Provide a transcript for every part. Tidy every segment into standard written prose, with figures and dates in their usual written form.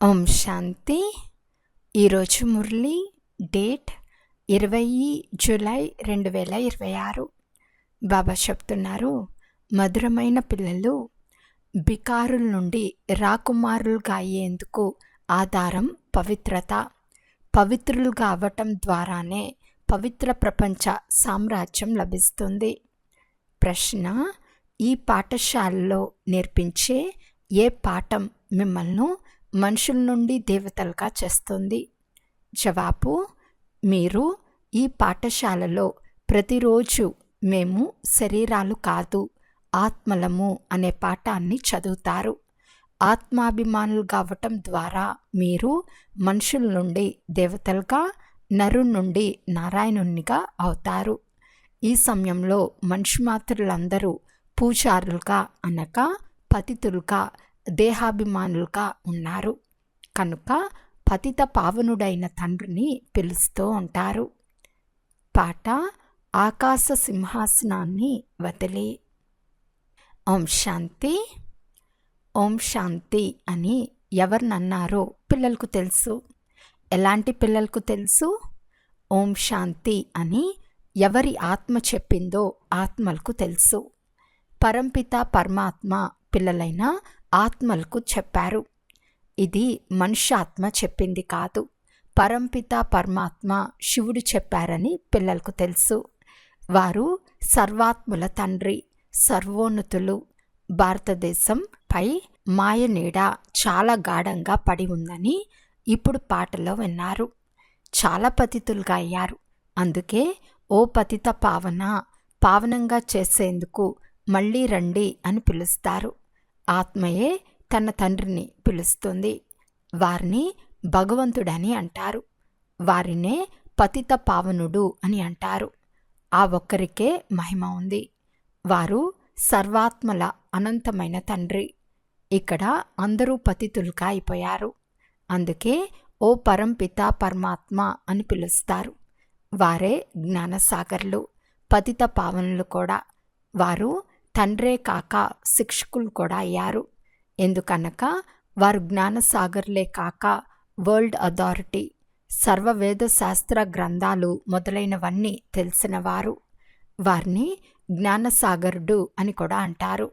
ఓం శాంతి. ఈరోజు Murali date 20 July 2026. బాబా చెప్తున్నారు, మధురమైన పిల్లలు, బికారుల నుండి రాకుమారులుగా అయ్యేందుకు ఆధారం పవిత్రత. పవిత్రులుగా అవ్వటం ద్వారానే పవిత్ర ప్రపంచ సామ్రాజ్యం లభిస్తుంది. ప్రశ్న: ఈ పాఠశాలలో నేర్పించే ఏ పాఠం మిమ్మల్ని మనుషుల నుండి దేవతలుగా చేస్తుంది? జవాబు: మీరు ఈ పాఠశాలలో ప్రతిరోజు మేము శరీరాలు కాదు ఆత్మలము అనే పాఠాన్ని చదువుతారు. ఆత్మాభిమానులుగా అవ్వటం ద్వారా మీరు మనుషుల నుండి దేవతలుగా, నరు నుండి నారాయణునిగా అవుతారు. ఈ సమయంలో మనుషుమాతృలందరూ పూజారులుగా అనగా పతితులుగా, దేహాభిమానులుగా ఉన్నారు. కనుక పతిత పావనుడైన తండ్రిని పిలుస్తూ ఉంటారు. పాట: ఆకాశ సింహాసనాన్ని వదిలి. ఓం శాంతి. ఓం శాంతి అని ఎవరినన్నారో పిల్లలకు తెలుసు. ఎలాంటి పిల్లలకు తెలుసు? ఓం శాంతి అని ఎవరి ఆత్మ చెప్పిందో ఆత్మలకు తెలుసు. పరంపిత పరమాత్మ పిల్లలైన ఆత్మలకు చెప్పారు. ఇది మనుష్యాత్మ చెప్పింది కాదు. పరంపిత పరమాత్మ శివుడు చెప్పారని పిల్లలకు తెలుసు. వారు సర్వాత్ముల తండ్రి, సర్వోన్నతులు. భారతదేశంపై మాయ నీడ చాలా గాఢంగా పడి ఉందని ఇప్పుడు పాటలో విన్నారు. చాలా పతితులుగా అయ్యారు. అందుకే ఓ పతిత పావన, పావనంగా చేసేందుకు మళ్ళీ రండి అని పిలుస్తారు. ఆత్మయే తన తండ్రిని పిలుస్తుంది. వారిని భగవంతుడని అంటారు. వారినే పతిత పావనుడు అని అంటారు. ఆ ఒక్కరికే మహిమ ఉంది. వారు సర్వాత్మల అనంతమైన తండ్రి. ఇక్కడ అందరూ పతితులుగా అయిపోయారు. అందుకే ఓ పరంపిత పరమాత్మ అని పిలుస్తారు. వారే జ్ఞానసాగర్లు, పతిత పావనులు కూడా. వారు తండ్రే కాక శిక్షకులు కూడా అయ్యారు. ఎందుకనగా వారు జ్ఞానసాగర్లే కాక వరల్డ్ అథారిటీ, సర్వవేద శాస్త్ర గ్రంథాలు మొదలైనవన్నీ తెలిసినవారు. వారిని జ్ఞానసాగరుడు అని కూడా అంటారు.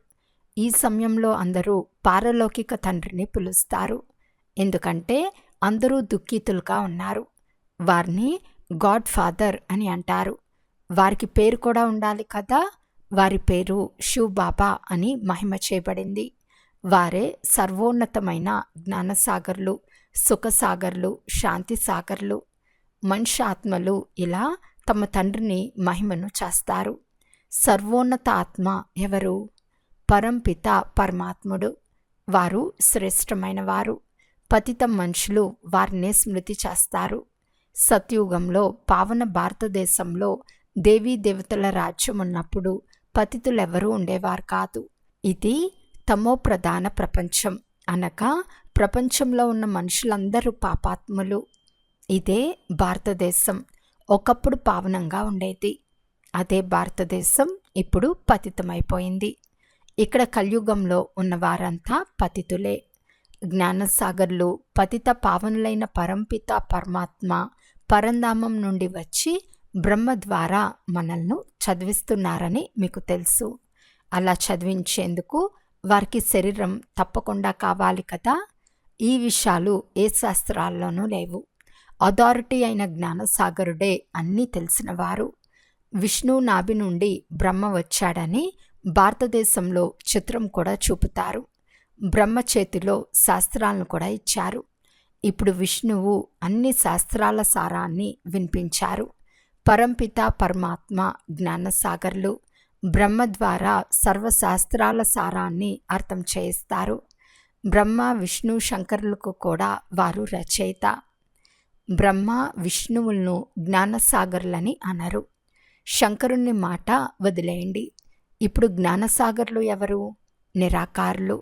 ఈ సమయంలో అందరూ పారలౌకిక తండ్రిని పిలుస్తారు. ఎందుకంటే అందరూ దుఃఖితులుగా ఉన్నారు. వారిని గాడ్ ఫాదర్ అని అంటారు. వారికి పేరు కూడా ఉండాలి కదా. వారి పేరు శివ్ బాబా అని మహిమ చేయబడింది. వారే సర్వోన్నతమైన జ్ఞానసాగర్లు, సుఖసాగర్లు, శాంతి సాగర్లు. మనుష్యాత్మలు ఇలా తమ తండ్రిని మహిమను చేస్తారు. సర్వోన్నత ఆత్మ ఎవరు? పరంపిత పరమాత్ముడు. వారు శ్రేష్టమైన వారు. పతిత మనుషులు వారినే స్మృతి చేస్తారు. సత్యుగంలో పావన భారతదేశంలో దేవీ దేవతల రాజ్యం ఉన్నప్పుడు పతితులెవరూ ఉండేవారు కాదు. ఇది తమో ప్రధాన ప్రపంచం అనగా ప్రపంచంలో ఉన్న మనుషులందరూ పాపాత్ములు. ఇదే భారతదేశం. ఒకప్పుడు పావనంగా ఉండేది. అదే భారతదేశం ఇప్పుడు పతితమైపోయింది. ఇక్కడ కలియుగంలో ఉన్న వారంతా పతితులే. జ్ఞానసాగర్లు, పతిత పావనులైన పరంపిత పరమాత్మ పరంధామం నుండి వచ్చి బ్రహ్మ ద్వారా మనల్ని చదివిస్తున్నారని మీకు తెలుసు. అలా చదివించేందుకు వారికి శరీరం తప్పకుండా కావాలి కదా. ఈ విషయాలు ఏ శాస్త్రాల్లోనూ లేవు. అథారిటీ అయిన జ్ఞానసాగరుడే అన్నీ తెలిసినవారు. విష్ణు నాభి నుండి బ్రహ్మ వచ్చాడని భారతదేశంలో చిత్రం కూడా చూపుతారు. బ్రహ్మ చేతిలో శాస్త్రాలను కూడా ఇచ్చారు. ఇప్పుడు విష్ణువు అన్ని శాస్త్రాల సారాన్ని వినిపించారు. పరంపిత పరమాత్మ జ్ఞానసాగర్లు. బ్రహ్మ ద్వారా సర్వశాస్త్రాల సారాన్ని అర్థం చేయిస్తారు. బ్రహ్మ, విష్ణు, శంకరులకు కూడా వారు రచయిత. బ్రహ్మ, విష్ణువులను జ్ఞానసాగర్లని అనరు. శంకరుని మాట వదిలేయండి. ఇప్పుడు జ్ఞానసాగర్లు ఎవరు? నిరాకారులు.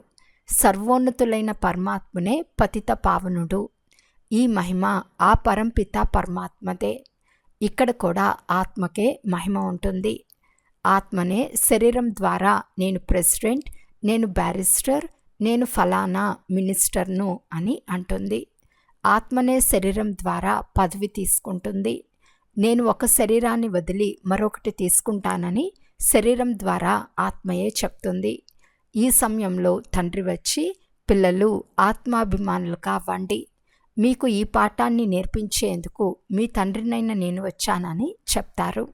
సర్వోన్నతులైన పరమాత్మనే పతిత పావనుడు. ఈ మహిమ ఆ పరంపిత పరమాత్మదే. ఇక్కడ కూడా ఆత్మకే మహిమ ఉంటుంది. ఆత్మనే శరీరం ద్వారా నేను ప్రెసిడెంట్, నేను బ్యారిస్టర్, నేను ఫలానా మినిస్టర్ను అని అంటుంది. ఆత్మనే శరీరం ద్వారా పదవి తీసుకుంటుంది. నేను ఒక శరీరాన్ని వదిలి మరొకటి తీసుకుంటానని శరీరం ద్వారా ఆత్మయే చెప్తుంది. ఈ సమయంలో తండ్రి వచ్చి, పిల్లలు ఆత్మాభిమానులుగా అవ్వండి, మీకు ఈ పాఠాన్ని నేర్పించేందుకు మీ తండ్రినైన నేను వచ్చానని చెప్తారు.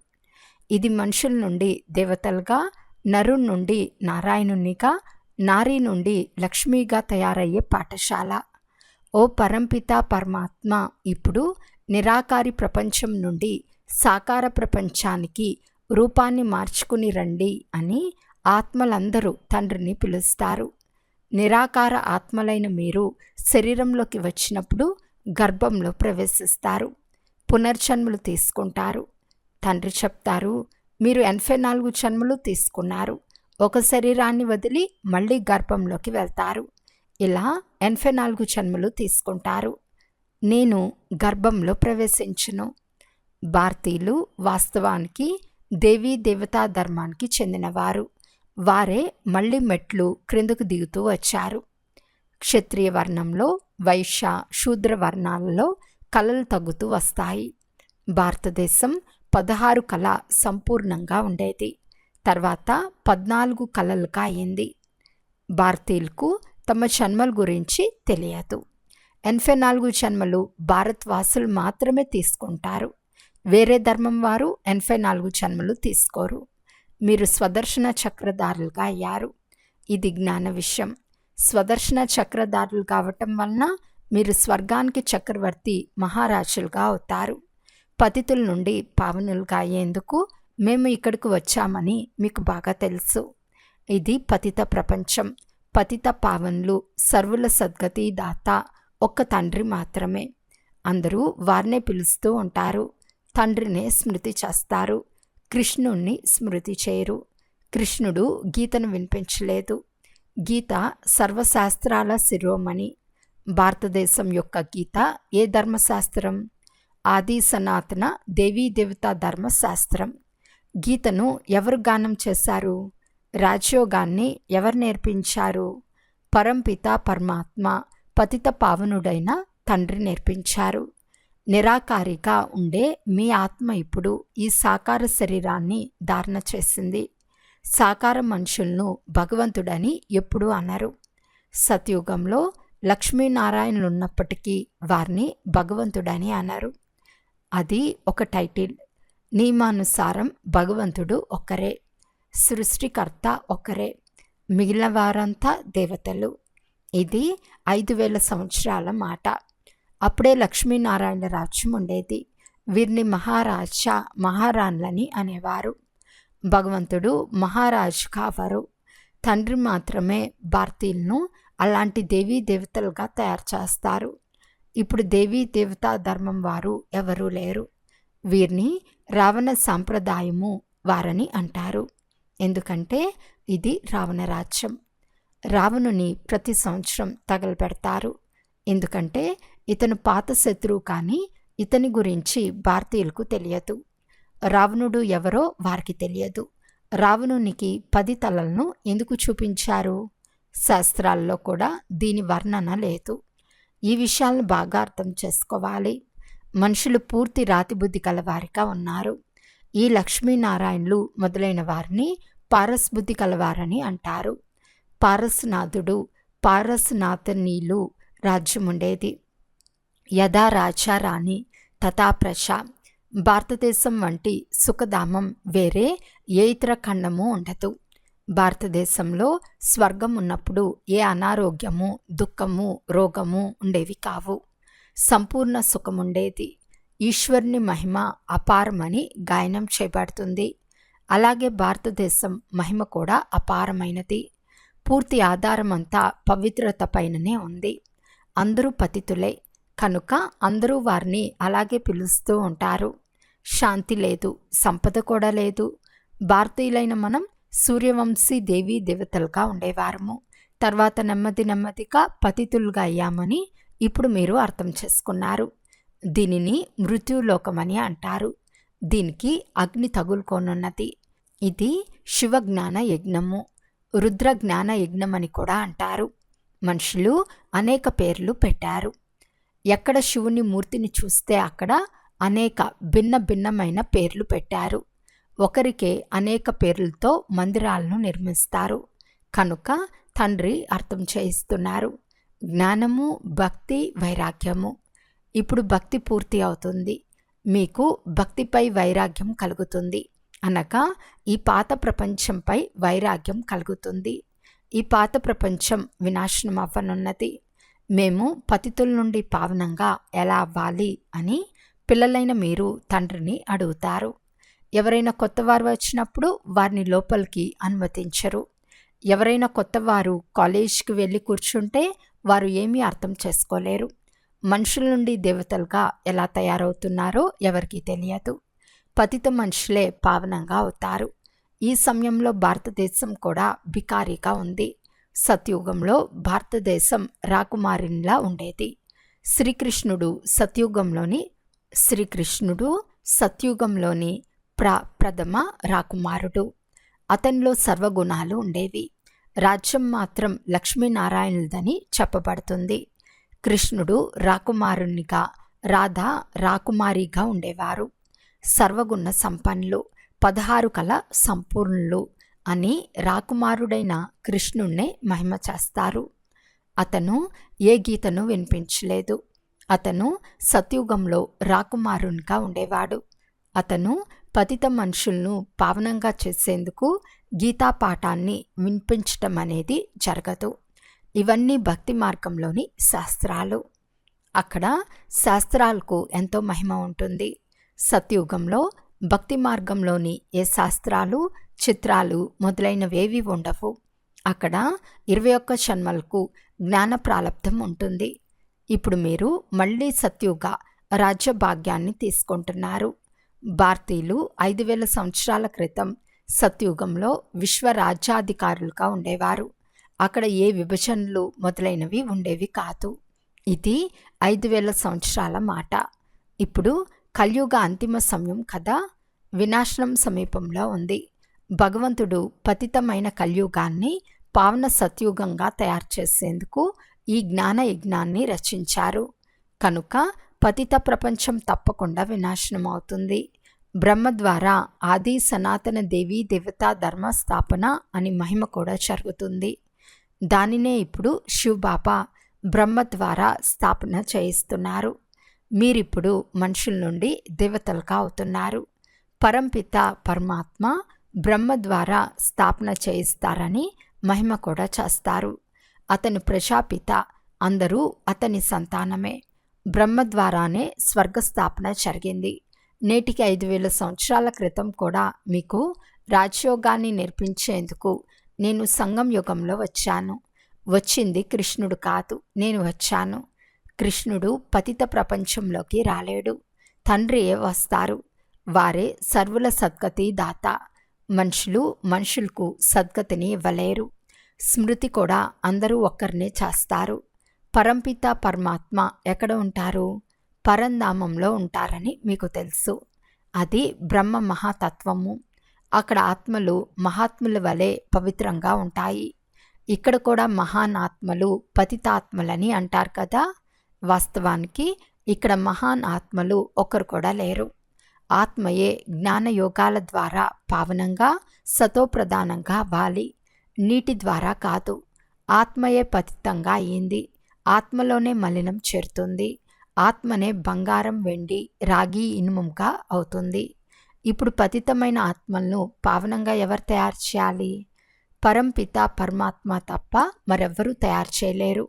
ఇది మనుషుల నుండి దేవతలుగా, నరుని నుండి నారాయణునిగా, నారీ నుండి లక్ష్మిగా తయారయ్యే పాఠశాల. ఓ పరంపిత పరమాత్మ ఇప్పుడు నిరాకారి ప్రపంచం నుండి సాకార ప్రపంచానికి రూపాన్ని మార్చుకుని రండి అని ఆత్మలందరూ తండ్రిని పిలుస్తారు. నిరాకార ఆత్మలైన మీరు శరీరంలోకి వచ్చినప్పుడు గర్భంలో ప్రవేశిస్తారు, పునర్జన్మలు తీసుకుంటారు. తండ్రి చెప్తారు, మీరు 84 జన్మలు తీసుకున్నారు, ఒక శరీరాన్ని వదిలి మళ్ళీ గర్భంలోకి వెళ్తారు. ఇలా 84 జన్మలు తీసుకుంటారు. నేను గర్భంలో ప్రవేశించును. భారతీయులు వాస్తవానికి దేవీ దేవతా ధర్మానికి చెందినవారు. వారే మళ్ళీ మెట్లు క్రిందకు దిగుతూ వచ్చారు. క్షత్రియ వర్ణంలో, వైశ్య, శూద్ర వర్ణాలలో కళలు తగ్గుతూ వస్తాయి. భారతదేశం 16 కళ సంపూర్ణంగా ఉండేది. తర్వాత 14 కళలుగా అయింది. భారతీయులకు తమ జన్మల గురించి తెలియదు. 84 జన్మలు భారతవాసులు మాత్రమే తీసుకుంటారు. వేరే ధర్మం వారు 84 జన్మలు తీసుకోరు. మీరు స్వదర్శన చక్రధారులుగా అయ్యారు. ఇది జ్ఞాన విషయం. స్వదర్శన చక్రధారులు కావటం వలన మీరు స్వర్గానికి చక్రవర్తి మహారాజులుగా అవుతారు. పతితుల నుండి పావనులుగా అయ్యేందుకు మేము ఇక్కడికి వచ్చామని మీకు బాగా తెలుసు. ఇది పతిత ప్రపంచం. పతిత పావనులు, సర్వుల సద్గతి దాత ఒక్క తండ్రి మాత్రమే. అందరూ వారినే పిలుస్తూ ఉంటారు. తండ్రినే స్మృతి చేస్తారు, కృష్ణుణ్ణి స్మృతి చేయరు. కృష్ణుడు గీతను వినిపించలేదు. గీత సర్వశాస్త్రాల శిరోమణి. భారతదేశం యొక్క గీత ఏ ధర్మశాస్త్రం? ఆది సనాతన దేవీ దేవతా ధర్మశాస్త్రం. గీతను ఎవరు గానం చేశారు? రాజయోగాన్ని ఎవరు నేర్పించారు? పరంపిత పరమాత్మ, పతిత పావనుడైన తండ్రి నేర్పించారు. నిరాకారిగా ఉండే మీ ఆత్మ ఇప్పుడు ఈ సాకార శరీరాన్ని ధారణ చేసింది. సాకార మనుషులను భగవంతుడని ఎప్పుడూ అనరు. సత్యుగంలో లక్ష్మీనారాయణులు ఉన్నప్పటికీ వారిని భగవంతుడని అన్నారు. అది ఒక టైటిల్. నియమానుసారం భగవంతుడు ఒక్కరే, సృష్టికర్త ఒక్కరే, మిగిలిన వారంతా దేవతలు. ఇది 5000 సంవత్సరాల మాట. అప్పుడే లక్ష్మీనారాయణ రాజ్యం ఉండేది. వీరిని మహారాజా, మహారాణులని అనేవారు. భగవంతుడు మహారాజు కావరు. తండ్రి మాత్రమే భారతీయులను అలాంటి దేవీ దేవతలుగా తయారు చేస్తారు. ఇప్పుడు దేవీ దేవతా ధర్మం వారు ఎవరూ లేరు. వీరిని రావణ సాంప్రదాయము వారని అంటారు. ఎందుకంటే ఇది రావణ రాజ్యం. రావణుని ప్రతి సంవత్సరం తగలబెడతారు. ఎందుకంటే ఇతను పాత శత్రువు, కానీ ఇతని గురించి భారతీయులకు తెలియదు. రావణుడు ఎవరో వారికి తెలియదు. రావణునికి 10 తలలను ఎందుకు చూపించారు? శాస్త్రాల్లో కూడా దీని వర్ణన లేదు. ఈ విషయాలను బాగా అర్థం చేసుకోవాలి. మనుషులు పూర్తి రాతిబుద్ధి కలవారిగా ఉన్నారు. ఈ లక్ష్మీనారాయణులు మొదలైన వారిని పారస్బుద్ధి కలవారని అంటారు. పారస్నాథుడు, పారస్నాథనీలు రాజ్యం ఉండేది. యథా రాజా రాణి తథా ప్రజ. భారతదేశం వంటి సుఖధామం వేరే ఏ ఇతర ఖండము ఉండదు. భారతదేశంలో స్వర్గం ఉన్నప్పుడు ఏ అనారోగ్యము, దుఃఖము, రోగము ఉండేవి కావు. సంపూర్ణ సుఖముండేది. ఈశ్వరుని మహిమ అపారమని గాయనం చేయబడుతుంది. అలాగే భారతదేశం మహిమ కూడా అపారమైనది. పూర్తి ఆధారమంతా పవిత్రత పైననే ఉంది. అందరూ పతితులే కనుక అందరూ వారిని అలాగే పిలుస్తూ ఉంటారు. శాంతి లేదు, సంపద కూడా లేదు. భారతీయులైన మనం సూర్యవంశీ దేవీ దేవతలుగా ఉండేవారము. తర్వాత నెమ్మది నెమ్మదిగా పతితులుగా అయ్యామని ఇప్పుడు మీరు అర్థం చేసుకున్నారు. దీనిని మృత్యులోకమని అంటారు. దీనికి అగ్ని తగులుకోనున్నది. ఇది శివ జ్ఞాన యజ్ఞము, రుద్ర జ్ఞాన యజ్ఞం అని కూడా అంటారు. మనుషులు అనేక పేర్లు పెట్టారు. ఎక్కడ శివుని మూర్తిని చూస్తే అక్కడ అనేక భిన్న భిన్నమైన పేర్లు పెట్టారు. ఒకరికే అనేక పేర్లతో మందిరాలను నిర్మిస్తారు. కనుక తండ్రి అర్థం చేయిస్తున్నారు, జ్ఞానము, భక్తి, వైరాగ్యము. ఇప్పుడు భక్తి పూర్తి అవుతుంది, మీకు భక్తిపై వైరాగ్యం కలుగుతుంది. అనగా ఈ పాత ప్రపంచంపై వైరాగ్యం కలుగుతుంది. ఈ పాత ప్రపంచం వినాశనం అవ్వనున్నది. మేము పతితుల నుండి పావనంగా ఎలా అవ్వాలి అని పిల్లలైన మీరు తండ్రిని అడుగుతారు. ఎవరైనా కొత్తవారు వచ్చినప్పుడు వారిని లోపలికి అనుమతించరు. ఎవరైనా కొత్తవారు కాలేజీకి వెళ్ళి కూర్చుంటే వారు ఏమీ అర్థం చేసుకోలేరు. మనుషుల నుండి దేవతలుగా ఎలా తయారవుతున్నారో ఎవరికీ తెలియదు. పతిత మనుషులే పావనంగా అవుతారు. ఈ సమయంలో భారతదేశం కూడా బికారిగా ఉంది. సత్యుగంలో భారతదేశం రాకుమారినిలా ఉండేది. శ్రీకృష్ణుడు సత్యుగంలోని ప్రథమ రాకుమారుడు. అతనిలో సర్వగుణాలు ఉండేవి. రాజ్యం మాత్రం లక్ష్మీనారాయణులదని చెప్పబడుతుంది. కృష్ణుడు రాకుమారునిగా, రాధ రాకుమారిగా ఉండేవారు. సర్వగుణ సంపన్నులు, 16 కళ సంపూర్ణులు అని రాకుమారుడైన కృష్ణుణ్ణే మహిమ చేస్తారు. అతను ఏ గీతను వినిపించలేదు. అతను సత్యుగంలో రాకుమారునిగా ఉండేవాడు. అతను పతిత మనుషులను పావనంగా చేసేందుకు గీతా పాఠాన్ని వినిపించటం అనేది జరగదు. ఇవన్నీ భక్తి మార్గంలోని శాస్త్రాలు. అక్కడ శాస్త్రాలకు ఎంతో మహిమ ఉంటుంది. సత్యుగంలో భక్తి మార్గంలోని ఏ శాస్త్రాలు, చిత్రాలు మొదలైనవేవి ఉండవు. అక్కడ 21 జన్మలకు జ్ఞాన ప్రాలబ్ధం ఉంటుంది. ఇప్పుడు మీరు మళ్ళీ సత్యుగ రాజ్య భాగ్యాన్ని తీసుకుంటున్నారు. భారతీయులు 5000 సంవత్సరాల క్రితం సత్యుగంలో విశ్వరాజ్యాధికారులుగా ఉండేవారు. అక్కడ ఏ విభజనలు మొదలైనవి ఉండేవి కాదు. ఇది 5000 సంవత్సరాల మాట. ఇప్పుడు కలియుగ అంతిమ సమయం కదా, వినాశనం సమీపంలో ఉంది. భగవంతుడు పతితమైన కలియుగాన్ని పావన సత్యుగంగా తయారు చేసేందుకు ఈ జ్ఞాన యజ్ఞాన్ని రచించారు. కనుక పతిత ప్రపంచం తప్పకుండా వినాశనం అవుతుంది. బ్రహ్మ ద్వారా ఆది సనాతన దేవీ దేవతా ధర్మ స్థాపన అని మహిమ కూడా జరుగుతుంది. దానినే ఇప్పుడు శివబాబా బ్రహ్మ ద్వారా స్థాపన చేయిస్తున్నారు. మీరిప్పుడు మనుషుల నుండి దేవతలుగా అవుతున్నారు. పరంపిత పరమాత్మ బ్రహ్మ ద్వారా స్థాపన చేయిస్తారని మహిమ కూడా చేస్తారు. అతను ప్రజాపిత, అందరూ అతని సంతానమే. బ్రహ్మ ద్వారానే స్వర్గస్థాపన జరిగింది. నేటికి 5000 సంవత్సరాల క్రితం కూడా మీకు రాజయోగాన్ని నేర్పించేందుకు నేను సంగం యుగంలో వచ్చాను. వచ్చింది కృష్ణుడు కాదు, నేను వచ్చాను. కృష్ణుడు పతిత ప్రపంచంలోకి రాలేడు, తండ్రియే వస్తారు. వారే సర్వుల సద్గతి దాత. మనుషులకు సద్గతిని ఇవ్వలేరు. స్మృతి కూడా అందరూ ఒక్కరినే చేస్తారు. పరంపిత పరమాత్మ ఎక్కడ ఉంటారు? పరంధామంలో ఉంటారని మీకు తెలుసు. అది బ్రహ్మ మహాతత్వము. అక్కడ ఆత్మలు మహాత్ముల వలె పవిత్రంగా ఉంటాయి. ఇక్కడ కూడా మహాన్ ఆత్మలు పతితాత్మలని అంటారు కదా. వాస్తవానికి ఇక్కడ మహాన్ ఆత్మలు ఒకరు కూడా లేరు. ఆత్మయే జ్ఞానయోగాల ద్వారా పావనంగా సతోప్రధానంగా అవ్వాలి, నీటి ద్వారా కాదు. ఆత్మయే పతితంగా అయింది. ఆత్మలోనే మలినం చేరుతుంది. ఆత్మనే బంగారం, వెండి, రాగి, ఇనుముగా అవుతుంది. ఇప్పుడు పతితమైన ఆత్మలను పావనంగా ఎవరు తయారు చేయాలి? పరంపిత పరమాత్మ తప్ప మరెవ్వరూ తయారు చేయలేరు.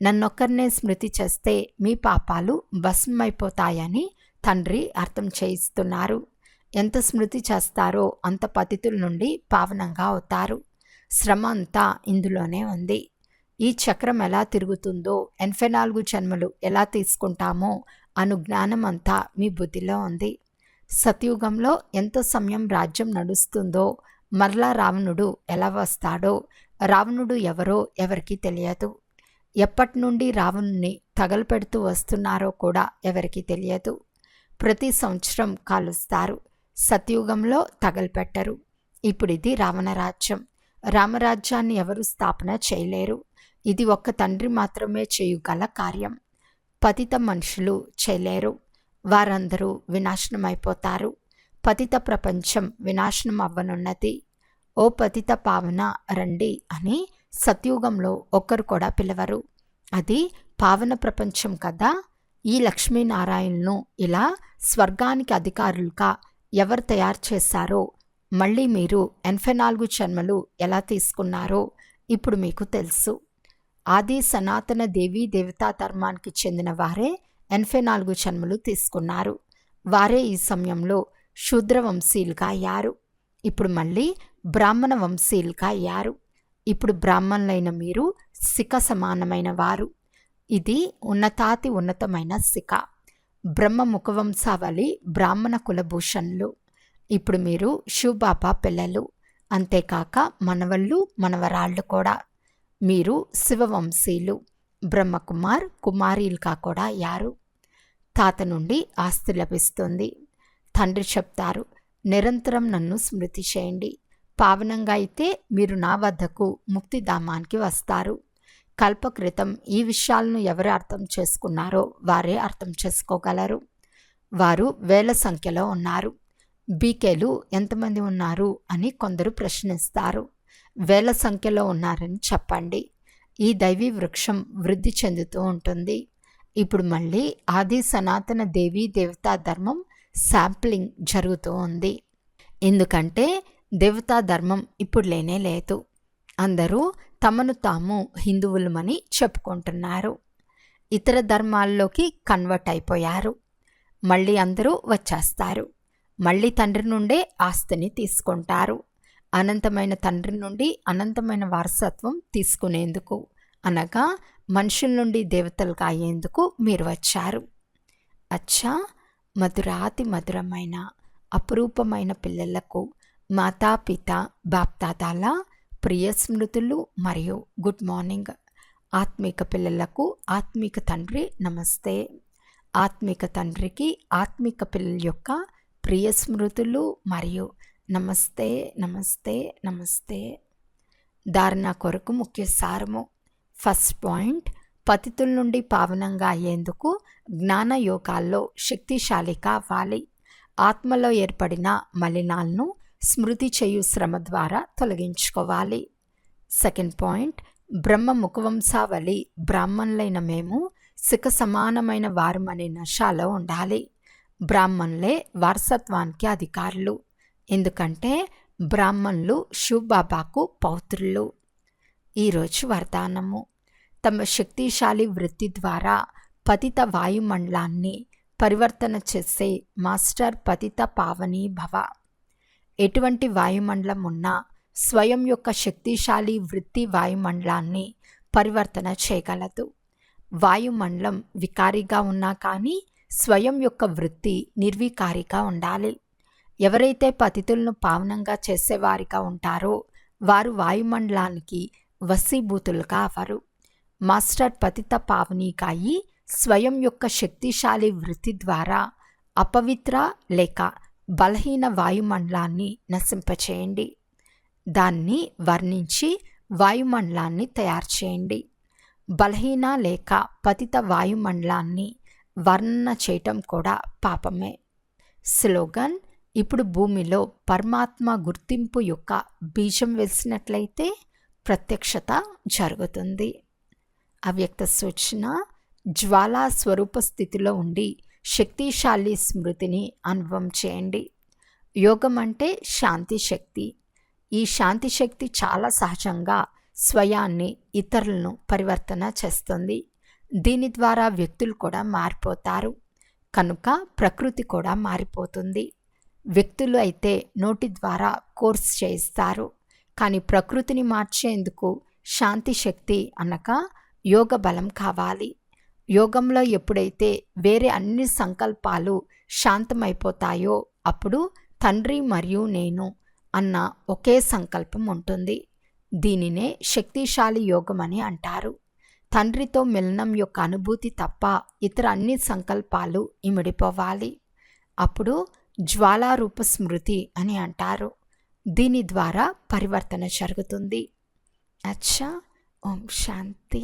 నన్నొక్కరినే స్మృతి చేస్తే మీ పాపాలు భస్మైపోతాయని తండ్రి అర్థం చేయిస్తున్నారు. ఎంత స్మృతి చేస్తారో అంత పతితుల నుండి పావనంగా అవుతారు. శ్రమ అంతా ఇందులోనే ఉంది. ఈ చక్రం ఎలా తిరుగుతుందో, 84 జన్మలు ఎలా తీసుకుంటామో అను జ్ఞానం అంతా మీ బుద్ధిలో ఉంది. సతయుగంలో ఎంత సమయం రాజ్యం నడుస్తుందో, మరలా రావణుడు ఎలా వస్తాడో, రావణుడు ఎవరో ఎవరికీ తెలియదు. ఎప్పటి నుండి రావణుని తగలపెడుతూ వస్తున్నారో కూడా ఎవరికీ తెలియదు. ప్రతి సంవత్సరం కాలుస్తారు. సతయుగంలో తగలపెట్టరు. ఇప్పుడు ఇది రావణ రాజ్యం. రామరాజ్యాన్ని ఎవరు స్థాపన చేయలేరు. ఇది ఒక్క తండ్రి మాత్రమే చేయగల కార్యం. పతిత మనుషులు చేయలేరు. వారందరూ వినాశనమైపోతారు. పతిత ప్రపంచం వినాశనం అవ్వనున్నది. ఓ పతిత పావన రండి అని సత్యుగంలో ఒక్కరు కూడా పిలవరు. అది పావన ప్రపంచం కదా. ఈ లక్ష్మీనారాయణను ఇలా స్వర్గానికి అధికారులుగా ఎవరు తయారు చేశారో, మళ్ళీ మీరు 84 జన్మలు ఎలా తీసుకున్నారో ఇప్పుడు మీకు తెలుసు. ఆది సనాతన దేవీ దేవతా ధర్మానికి చెందిన వారే 84 జన్మలు తీసుకున్నారు. వారే ఈ సమయంలో శూద్రవంశీయులుగా అయ్యారు. ఇప్పుడు మళ్ళీ బ్రాహ్మణ వంశీయులుగా అయ్యారు. ఇప్పుడు బ్రాహ్మణులైన మీరు శిఖ సమానమైన వారు. ఇది ఉన్నతాతి ఉన్నతమైన శిఖ. బ్రహ్మ ముఖవంశావళి బ్రాహ్మణ కులభూషణులు. ఇప్పుడు మీరు శివబాబా పిల్లలు. అంతేకాక మనవళ్ళు మనవరాళ్ళు కూడా. మీరు శివవంశీయులు. బ్రహ్మకుమార్ కుమారీలుగా కూడా అయ్యారు. తాత నుండి ఆస్తి లభిస్తుంది. తండ్రి చెప్తారు, నిరంతరం నన్ను స్మృతి చేయండి. పావనంగా అయితే మీరు నా వద్దకు ముక్తిధామానికి వస్తారు. కల్పకృతం ఈ విషయాలను ఎవరు అర్థం చేసుకున్నారో వారే అర్థం చేసుకోగలరు. వారు వేల సంఖ్యలో ఉన్నారు. బీకేలు ఎంతమంది ఉన్నారు అని కొందరు ప్రశ్నిస్తారు. వేల సంఖ్యలో ఉన్నారని చెప్పండి. ఈ దైవీ వృక్షం వృద్ధి చెందుతూ ఉంటుంది. ఇప్పుడు మళ్ళీ ఆది సనాతన దేవీ దేవతా ధర్మం శాంప్లింగ్ జరుగుతూ ఉంది. ఎందుకంటే దేవతా ధర్మం ఇప్పుడు లేనే లేదు. అందరూ తమను తాము హిందువులమని చెప్పుకుంటున్నారు. ఇతర ధర్మాల్లోకి కన్వర్ట్ అయిపోయారు. మళ్ళీ అందరూ వచ్చేస్తారు. మళ్ళీ తండ్రి నుండే ఆస్తిని తీసుకుంటారు. అనంతమైన తండ్రి నుండి అనంతమైన వారసత్వం తీసుకునేందుకు, అనగా మనుషుల నుండి దేవతలుగా అయ్యేందుకు మీరు వచ్చారు. అచ్చా, మధురాతి మధురమైన అపురూపమైన పిల్లలకు మాతాపిత బాప్దాదాల ప్రియ స్మృతులు మరియు గుడ్ మార్నింగ్. ఆత్మిక పిల్లలకు ఆత్మిక తండ్రి నమస్తే. ఆత్మిక తండ్రికి ఆత్మిక పిల్లల యొక్క ప్రియ స్మృతులు మరియు నమస్తే నమస్తే నమస్తే. ధారణ కొరకు ముఖ్య సారము. ఫస్ట్ పాయింట్, పతితుల నుండి పావనంగా అయ్యేందుకు జ్ఞాన యోగాల్లో శక్తిశాలిగా అవ్వాలి. ఆత్మలో ఏర్పడిన మలినాలను స్మృతి చేయు శ్రమ ద్వారా తొలగించుకోవాలి. సెకండ్ పాయింట్, బ్రహ్మ ముఖవంశావళి బ్రాహ్మణులైన మేము శిఖ సమానమైన వారమనే నశాలో ఉండాలి. బ్రాహ్మణులే వారసత్వానికి అధికారులు. ఎందుకంటే బ్రాహ్మణులు శివబాబాకు పౌత్రులు. ఈరోజు వరదానము. తమ శక్తిశాలి వృత్తి ద్వారా పతిత వాయుమండలాన్ని పరివర్తన చేసే మాస్టర్ పతిత పావనీ భవ. ఎటువంటి వాయుమండలం ఉన్నా స్వయం యొక్క శక్తిశాలి వృత్తి వాయుమండలాన్ని పరివర్తన చేయగలదు. వాయుమండలం వికారిగా ఉన్నా కానీ స్వయం యొక్క వృత్తి నిర్వికారిగా ఉండాలి. ఎవరైతే పతితులను పావనంగా చేసేవారిగా ఉంటారో వారు వాయుమండలానికి వశీభూతులుగా అవరు. మాస్టర్ పతిత పావనీగా అయి స్వయం యొక్క శక్తిశాలి వృత్తి ద్వారా అపవిత్ర లేక బలహీన వాయుమండలాన్ని నశింపచేయండి. దాన్ని వర్ణించి వాయుమండలాన్ని తయారు చేయండి. బలహీన లేక పతిత వాయుమండలాన్ని వర్ణన చేయటం కూడా పాపమే. స్లోగన్. ఇప్పుడు భూమిలో పరమాత్మ గుర్తింపు యొక్క బీజం వేసినట్లయితే ప్రత్యక్షత జరుగుతుంది. అవ్యక్త సూచన. జ్వాలా స్వరూప స్థితిలో ఉండి శక్తిశాలి స్మృతిని అనుభవం చేయండి. యోగం అంటే శాంతి శక్తి. ఈ శాంతి శక్తి చాలా సహజంగా స్వయాన్ని ఇతరులను పరివర్తన చేస్తుంది. దీని ద్వారా వ్యక్తులు కూడా మారిపోతారు. కనుక ప్రకృతి కూడా మారిపోతుంది. వ్యక్తులు అయితే నోటి ద్వారా కోర్స్ చేయిస్తారు. కానీ ప్రకృతిని మార్చేందుకు శాంతి శక్తి అనగా యోగ బలం కావాలి. యోగంలో ఎప్పుడైతే వేరే అన్ని సంకల్పాలు శాంతమైపోతాయో అప్పుడు తండ్రి మరియు నేను అన్న ఒకే సంకల్పం ఉంటుంది. దీనినే శక్తిశాలి యోగం అని అంటారు. తండ్రితో మిలనం యొక్క అనుభూతి తప్ప ఇతర అన్ని సంకల్పాలు ఇమిడిపోవాలి. అప్పుడు జ్వాలారూప స్మృతి అని అంటారు. దీని ద్వారా పరివర్తన జరుగుతుంది. అచ్చా, ఓం శాంతి.